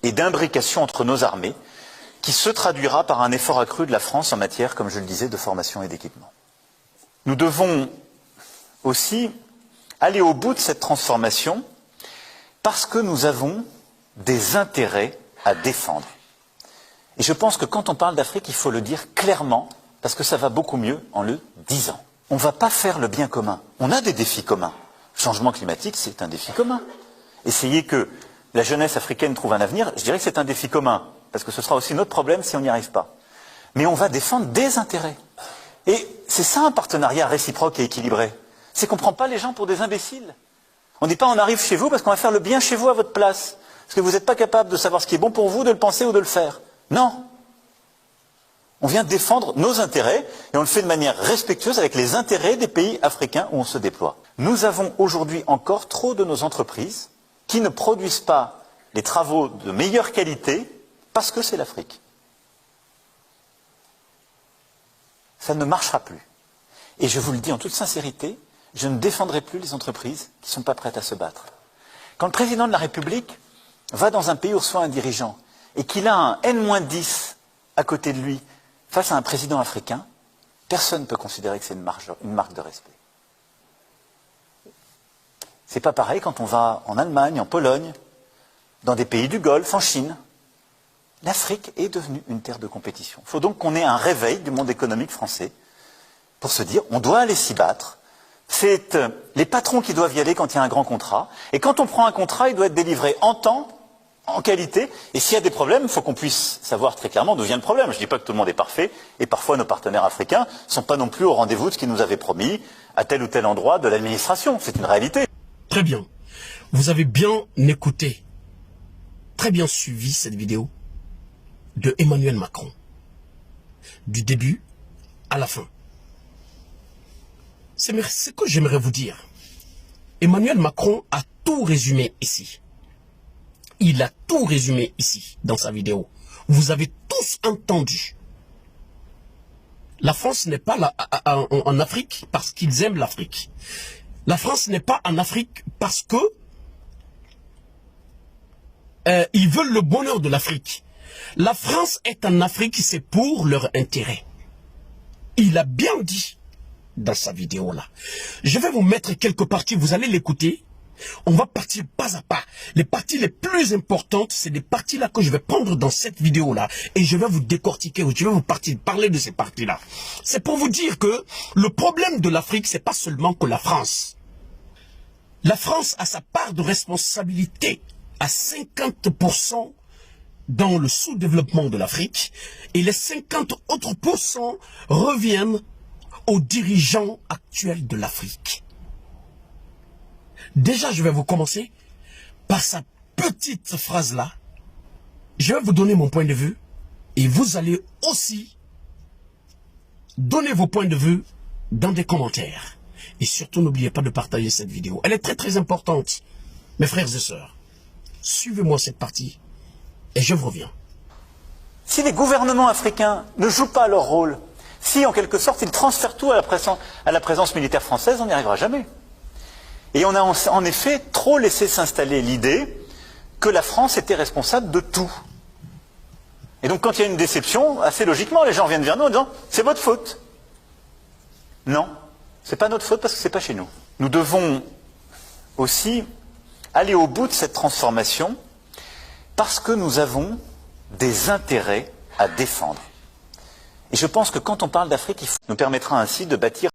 et d'imbrication entre nos armées qui se traduira par un effort accru de la France en matière, comme je le disais, de formation et d'équipement. Nous devons aussi aller au bout de cette transformation parce que nous avons des intérêts à défendre. Et je pense que quand on parle d'Afrique, il faut le dire clairement, parce que ça va beaucoup mieux en le disant. On ne va pas faire le bien commun. On a des défis communs. Le changement climatique, c'est un défi commun. Essayer que la jeunesse africaine trouve un avenir, je dirais que c'est un défi commun, parce que ce sera aussi notre problème si on n'y arrive pas. Mais on va défendre des intérêts. Et c'est ça un partenariat réciproque et équilibré. C'est qu'on ne prend pas les gens pour des imbéciles. On ne dit pas on arrive chez vous parce qu'on va faire le bien chez vous à votre place. Parce que vous n'êtes pas capable de savoir ce qui est bon pour vous, de le penser ou de le faire. Non. On vient défendre nos intérêts et on le fait de manière respectueuse avec les intérêts des pays africains où on se déploie. Nous avons aujourd'hui encore trop de nos entreprises qui ne produisent pas les travaux de meilleure qualité parce que c'est l'Afrique. Ça ne marchera plus. Et je vous le dis en toute sincérité, je ne défendrai plus les entreprises qui ne sont pas prêtes à se battre. Quand le président de la République va dans un pays où reçoit un dirigeant et qu'il a un N-10 à côté de lui face à un président africain, personne ne peut considérer que c'est une marque de respect. C'est pas pareil quand on va en Allemagne, en Pologne, dans des pays du Golfe, en Chine. L'Afrique est devenue une terre de compétition. Il faut donc qu'on ait un réveil du monde économique français pour se dire on doit aller s'y battre. C'est les patrons qui doivent y aller quand il y a un grand contrat. Et quand on prend un contrat, il doit être délivré en temps, en qualité. Et s'il y a des problèmes, il faut qu'on puisse savoir très clairement d'où vient le problème. Je ne dis pas que tout le monde est parfait. Et parfois, nos partenaires africains ne sont pas non plus au rendez-vous de ce qu'ils nous avaient promis à tel ou tel endroit de l'administration. C'est une réalité. Très bien. Vous avez bien écouté, très bien suivi cette vidéo de Emmanuel Macron. Du début à la fin. C'est ce que j'aimerais vous dire. Emmanuel Macron a tout résumé ici. Il a tout résumé ici, dans sa vidéo. Vous avez tous entendu. La France n'est pas là, en Afrique parce qu'ils aiment l'Afrique. La France n'est pas en Afrique parce que ils veulent le bonheur de l'Afrique. La France est en Afrique, c'est pour leur intérêt. Il a bien dit dans sa vidéo là. Je vais vous mettre quelques parties, vous allez l'écouter. On va partir pas à pas. Les parties les plus importantes, c'est des parties là que je vais prendre dans cette vidéo là. Et je vais vous décortiquer, je vais vous parler de ces parties là. C'est pour vous dire que le problème de l'Afrique, c'est pas seulement que la France. La France a sa part de responsabilité à 50% dans le sous-développement de l'Afrique. Et les 50 autres pourcents reviennent aux dirigeants actuels de l'Afrique. Déjà, je vais vous commencer par sa petite phrase-là. Je vais vous donner mon point de vue et vous allez aussi donner vos points de vue dans des commentaires. Et surtout, n'oubliez pas de partager cette vidéo. Elle est très très importante. Mes frères et sœurs, suivez-moi cette partie et je reviens. Si les gouvernements africains ne jouent pas leur rôle, si en quelque sorte ils transfèrent tout à la présence militaire française, on n'y arrivera jamais. Et on a en effet trop laissé s'installer l'idée que la France était responsable de tout. Et donc quand il y a une déception, assez logiquement, les gens viennent vers nous en disant « c'est votre faute ». Non, c'est pas notre faute parce que c'est pas chez nous. Nous devons aussi aller au bout de cette transformation parce que nous avons des intérêts à défendre. Et je pense que quand on parle d'Afrique, il nous permettra ainsi de bâtir